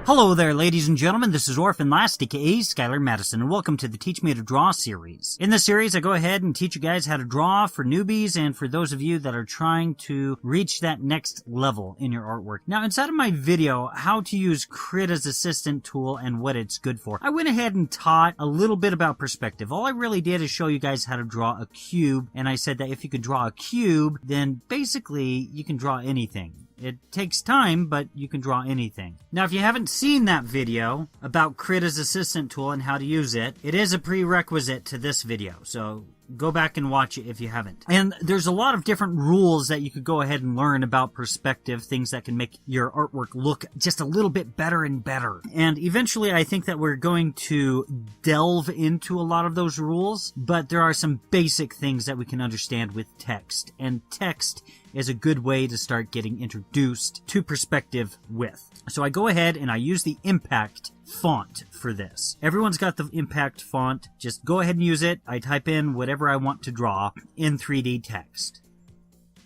Hello there, ladies and gentlemen. This is Orphanlast, aka Skylar Madison, and welcome to the Teach Me to Draw series. In this series, I go ahead and teach you guys how to draw for newbies and for those of you that are trying to reach that next level in your artwork. Now, inside of my video, how to use Krita's assistant tool and what it's good for, I went ahead and taught a little bit about perspective. All I really did is show you guys how to draw a cube, and I said that if you could draw a cube, then basically you can draw anything. It takes time, but you can draw anything. Now, if you haven't seen that video about Krita's assistant tool and how to use it, it is a prerequisite to this video, so go back and watch it if you haven't. And there's a lot of different rules that you could go ahead and learn about perspective, things that can make your artwork look just a little bit better and better. And eventually, I think that we're going to delve into a lot of those rules, but there are some basic things that we can understand with text. And text is a good way to start getting introduced to perspective with. So I go ahead and I use the Impact font for this. Everyone's got the Impact font. Just go ahead and use it. I type in whatever I want to draw in 3D text.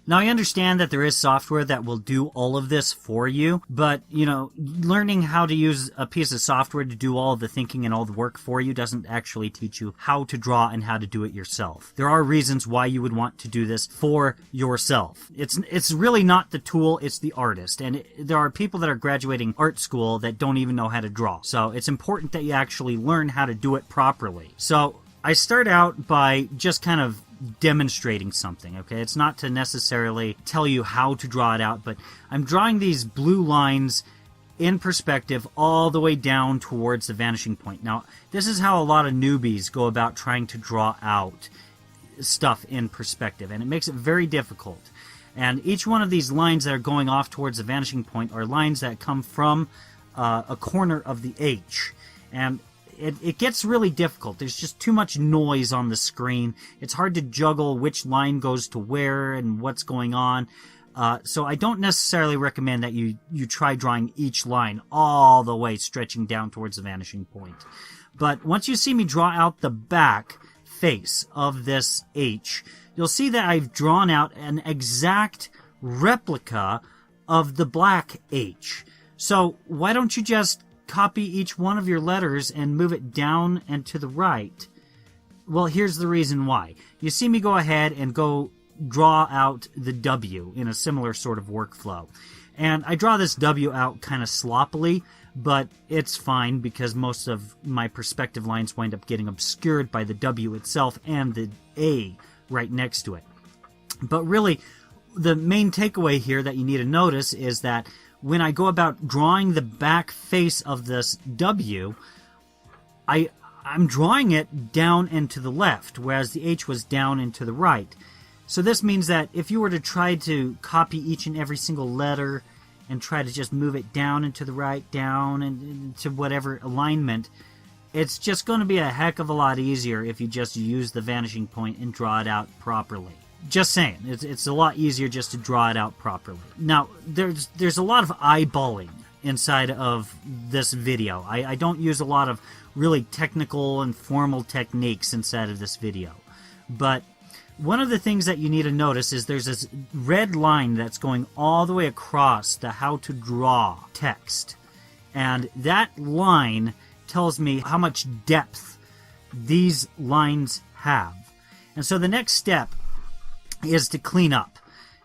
Now, I understand that there is software that will do all of this for you, but, learning how to use a piece of software to do all of the thinking and all the work for you doesn't actually teach you how to draw and how to do it yourself. There are reasons why you would want to do this for yourself. It's really not the tool, it's the artist. And there are people that are graduating art school that don't even know how to draw. So it's important that you actually learn how to do it properly. So I start out by just kind of demonstrating something, okay? It's not to necessarily tell you how to draw it out, but I'm drawing these blue lines in perspective all the way down towards the vanishing point. Now, this is how a lot of newbies go about trying to draw out stuff in perspective, and it makes it very difficult. And each one of these lines that are going off towards the vanishing point are lines that come from a corner of the H. And it gets really difficult. There's just too much noise on the screen. It's hard to juggle which line goes to where and what's going on. So I don't necessarily recommend that you try drawing each line all the way stretching down towards the vanishing point. But once you see me draw out the back face of this H, you'll see that I've drawn out an exact replica of the black H. So why don't you just copy each one of your letters and move it down and to the right? Well, here's the reason why. You see me go ahead and go draw out the W in a similar sort of workflow. And I draw this W out kind of sloppily, but it's fine because most of my perspective lines wind up getting obscured by the W itself and the A right next to it. But really, the main takeaway here that you need to notice is that when I go about drawing the back face of this W, I'm drawing it down and to the left, whereas the H was down and to the right. So this means that if you were to try to copy each and every single letter and try to just move it down and to the right, down and to whatever alignment, it's just going to be a heck of a lot easier if you just use the vanishing point and draw it out properly. Just saying, it's a lot easier just to draw it out properly. Now, there's a lot of eyeballing inside of this video. I don't use a lot of really technical and formal techniques inside of this video. But one of the things that you need to notice is there's this red line that's going all the way across the how to draw text. And that line tells me how much depth these lines have. And so the next step is to clean up.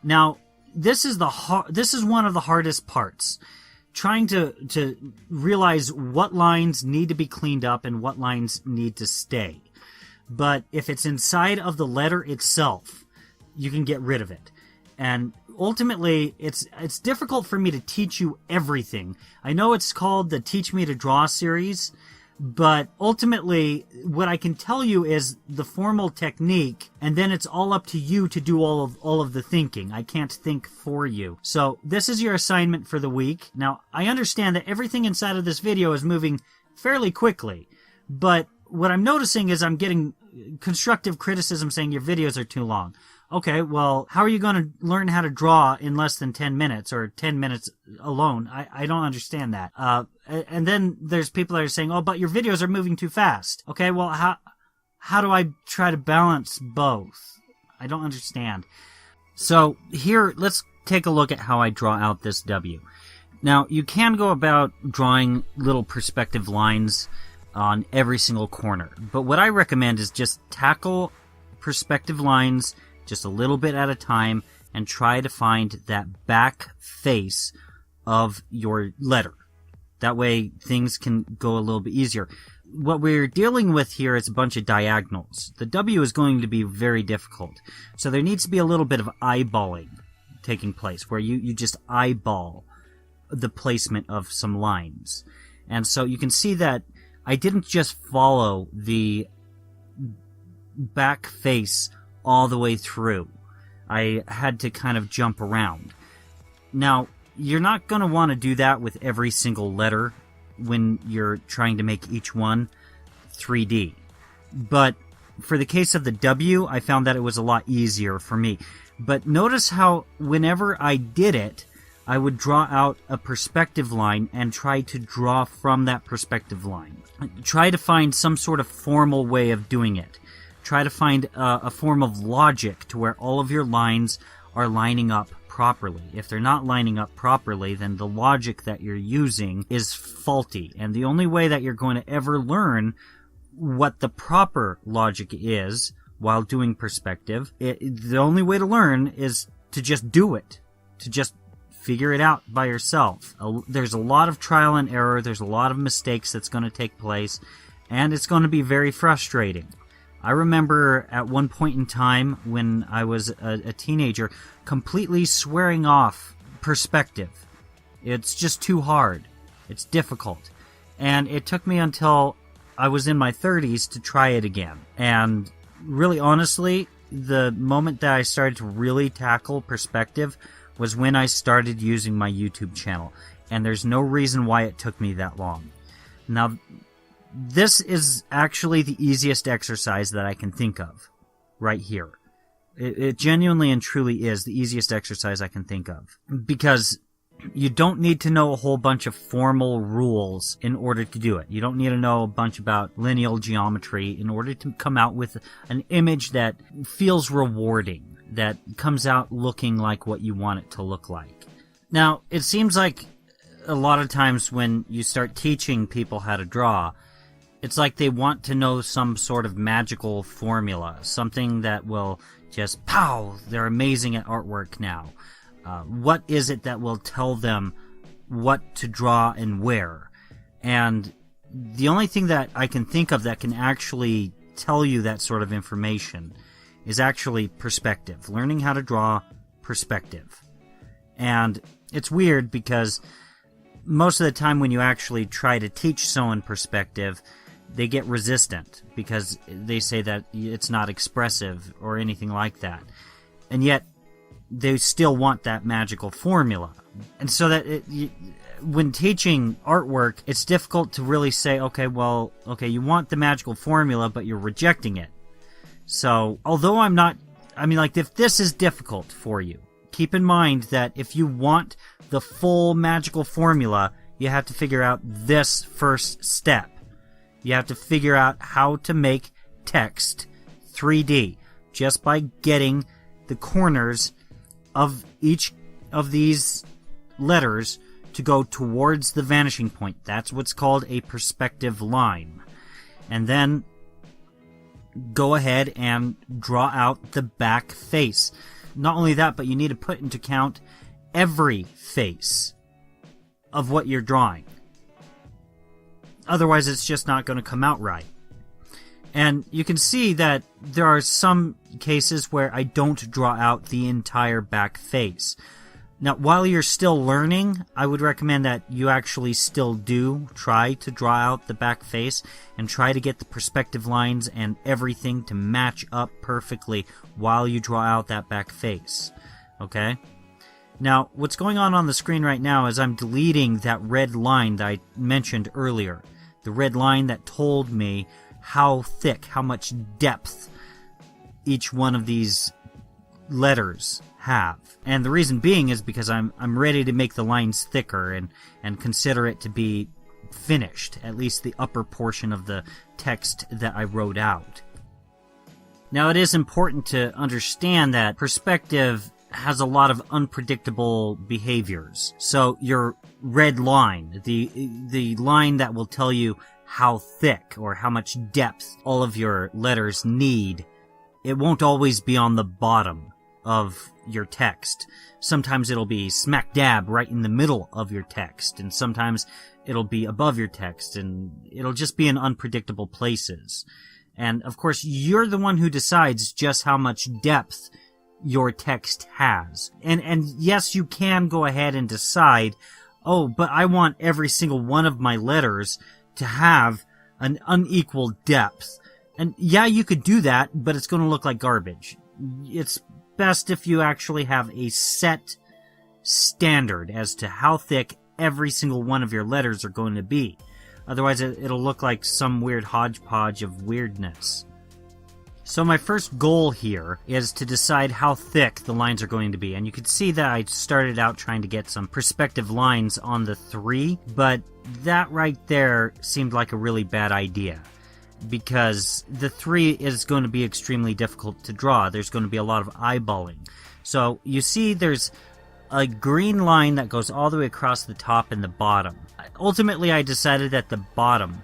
Now, this is one of the hardest parts. Trying to realize what lines need to be cleaned up and what lines need to stay. But if it's inside of the letter itself, you can get rid of it. And ultimately, it's difficult for me to teach you everything. I know it's called the Teach Me to Draw series, but ultimately, what I can tell you is the formal technique, and then it's all up to you to do all of the thinking. I can't think for you. So this is your assignment for the week. Now, I understand that everything inside of this video is moving fairly quickly, but what I'm noticing is I'm getting constructive criticism saying your videos are too long. Okay, well, how are you going to learn how to draw in less than 10 minutes or 10 minutes alone? I don't understand that. And then there's people that are saying, oh, but your videos are moving too fast. Okay, well, how do I try to balance both? I don't understand. So here, let's take a look at how I draw out this W. Now, you can go about drawing little perspective lines on every single corner, but what I recommend is just tackle perspective lines just a little bit at a time and try to find that back face of your letter. That way things can go a little bit easier. What we're dealing with here is a bunch of diagonals. The W is going to be very difficult. So there needs to be a little bit of eyeballing taking place, where you just eyeball the placement of some lines. And so you can see that I didn't just follow the back face all the way through. I had to kind of jump around. Now, you're not going to want to do that with every single letter when you're trying to make each one 3D. But for the case of the W, I found that it was a lot easier for me. But notice how whenever I did it, I would draw out a perspective line and try to draw from that perspective line. Try to find some sort of formal way of doing it. Try to find a form of logic to where all of your lines are lining up properly. If they're not lining up properly, then the logic that you're using is faulty. And the only way that you're going to ever learn what the proper logic is while doing perspective, the only way to learn is to just do it. To just figure it out by yourself. There's a lot of trial and error. There's a lot of mistakes that's going to take place. And it's going to be very frustrating. I remember at one point in time when I was a teenager completely swearing off perspective. It's just too hard. It's difficult. And it took me until I was in my 30s to try it again. And really honestly, the moment that I started to really tackle perspective was when I started using my YouTube channel. And there's no reason why it took me that long. Now, this is actually the easiest exercise that I can think of right here. It genuinely and truly is the easiest exercise I can think of. Because you don't need to know a whole bunch of formal rules in order to do it. You don't need to know a bunch about lineal geometry in order to come out with an image that feels rewarding, that comes out looking like what you want it to look like. Now, it seems like a lot of times when you start teaching people how to draw, it's like they want to know some sort of magical formula, something that will just, pow, they're amazing at artwork now. What is it that will tell them what to draw and where? And the only thing that I can think of that can actually tell you that sort of information is actually perspective. Learning how to draw perspective. And it's weird because most of the time when you actually try to teach someone perspective, they get resistant because they say that it's not expressive or anything like that. And yet, they still want that magical formula. And so that when teaching artwork, it's difficult to really say, okay, you want the magical formula, but you're rejecting it. So, although if this is difficult for you, keep in mind that if you want the full magical formula, you have to figure out this first step. You have to figure out how to make text 3D just by getting the corners of each of these letters to go towards the vanishing point. That's what's called a perspective line. And then go ahead and draw out the back face. Not only that, but you need to put into account every face of what you're drawing. Otherwise, it's just not going to come out right. And you can see that there are some cases where I don't draw out the entire back face. Now, while you're still learning, I would recommend that you actually still do try to draw out the back face and try to get the perspective lines and everything to match up perfectly while you draw out that back face. Okay? Now, what's going on the screen right now is I'm deleting that red line that I mentioned earlier. The red line that told me how thick, how much depth each one of these letters have. And the reason being is because I'm ready to make the lines thicker and consider it to be finished, at least the upper portion of the text that I wrote out. Now, it is important to understand that perspective has a lot of unpredictable behaviors. So your red line, the line that will tell you how thick or how much depth all of your letters need, it won't always be on the bottom of your text. Sometimes it'll be smack dab right in the middle of your text, and sometimes it'll be above your text, and it'll just be in unpredictable places. And of course, you're the one who decides just how much depth your text has. And yes, you can go ahead and decide, oh, but I want every single one of my letters to have an unequal depth. And yeah, you could do that, but it's going to look like garbage. It's best if you actually have a set standard as to how thick every single one of your letters are going to be. Otherwise, it'll look like some weird hodgepodge of weirdness. So my first goal here is to decide how thick the lines are going to be. And you can see that I started out trying to get some perspective lines on the 3, but that right there seemed like a really bad idea, because the 3 is going to be extremely difficult to draw. There's going to be a lot of eyeballing. So you see there's a green line that goes all the way across the top and the bottom. Ultimately, I decided that the bottom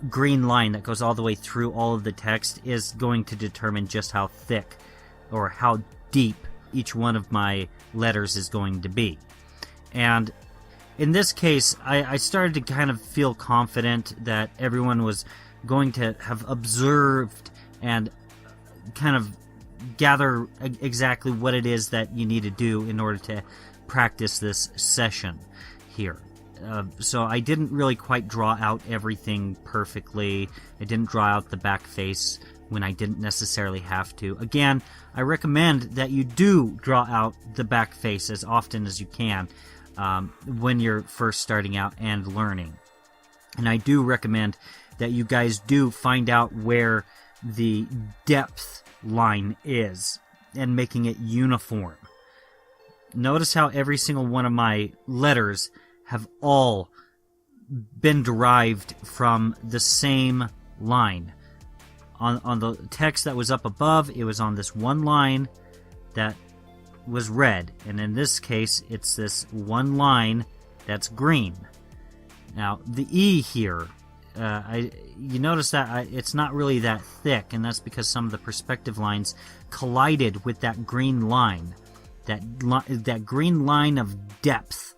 green line that goes all the way through all of the text is going to determine just how thick or how deep each one of my letters is going to be. And in this case, I started to kind of feel confident that everyone was going to have observed and kind of gather exactly what it is that you need to do in order to practice this session here. So I didn't really quite draw out everything perfectly. I didn't draw out the back face when I didn't necessarily have to. Again, I recommend that you do draw out the back face as often as you can when you're first starting out and learning. And I do recommend that you guys do find out where the depth line is and making it uniform. Notice how every single one of my letters have all been derived from the same line. On the text that was up above, it was on this one line that was red, and in this case, it's this one line that's green. Now, the E here, you notice that it's not really that thick, and that's because some of the perspective lines collided with that green line. That green line of depth,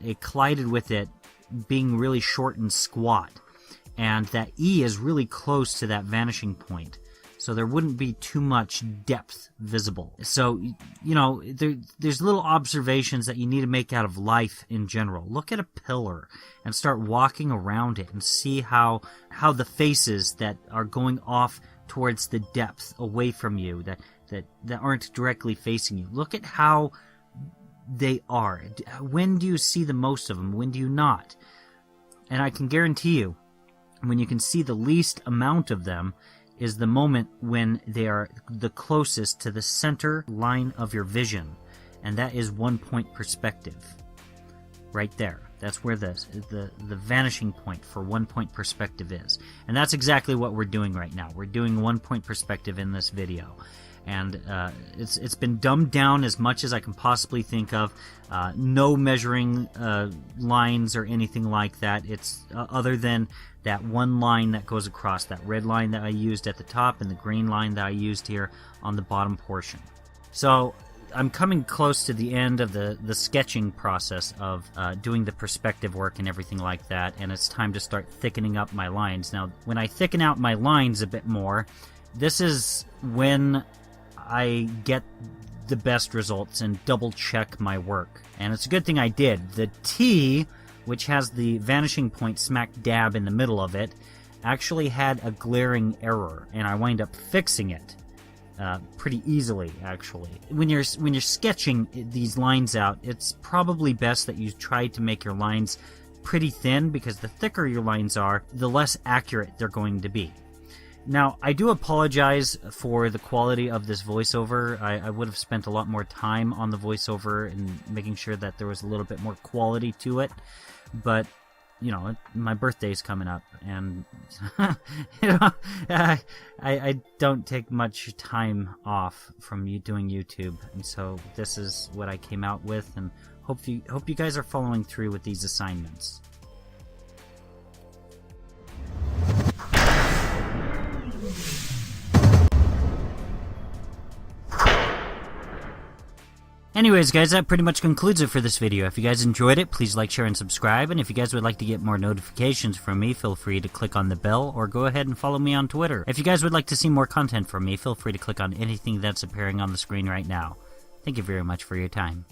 it collided with it being really short and squat. And that E is really close to that vanishing point. So there wouldn't be too much depth visible. So, you know, there's little observations that you need to make out of life in general. Look at a pillar and start walking around it and see how the faces that are going off towards the depth away from you, that aren't directly facing you. Look at how they are. When do you see the most of them? When do you not? And I can guarantee you, when you can see the least amount of them is the moment when they are the closest to the center line of your vision. And that is 1 point perspective. Right there. That's where the vanishing point for 1 point perspective is. And that's exactly what we're doing right now. We're doing 1 point perspective in this video. And it's been dumbed down as much as I can possibly think of. No measuring lines or anything like that. It's other than that one line that goes across, that red line that I used at the top and the green line that I used here on the bottom portion. So I'm coming close to the end of the sketching process of doing the perspective work and everything like that, and it's time to start thickening up my lines. Now, when I thicken out my lines a bit more, this is when I get the best results and double check my work. And it's a good thing I did. The T, which has the vanishing point smack dab in the middle of it, actually had a glaring error, and I wind up fixing it pretty easily, actually. When you're sketching these lines out, it's probably best that you try to make your lines pretty thin, because the thicker your lines are, the less accurate they're going to be. Now, I do apologize for the quality of this voiceover. I would have spent a lot more time on the voiceover and making sure that there was a little bit more quality to it. But, you know, my birthday's coming up, and you know, I don't take much time off from doing YouTube, and so this is what I came out with, and Hope you guys are following through with these assignments. Anyways, guys, that pretty much concludes it for this video. If you guys enjoyed it, please like, share, and subscribe. And if you guys would like to get more notifications from me, feel free to click on the bell or go ahead and follow me on Twitter. If you guys would like to see more content from me, feel free to click on anything that's appearing on the screen right now. Thank you very much for your time.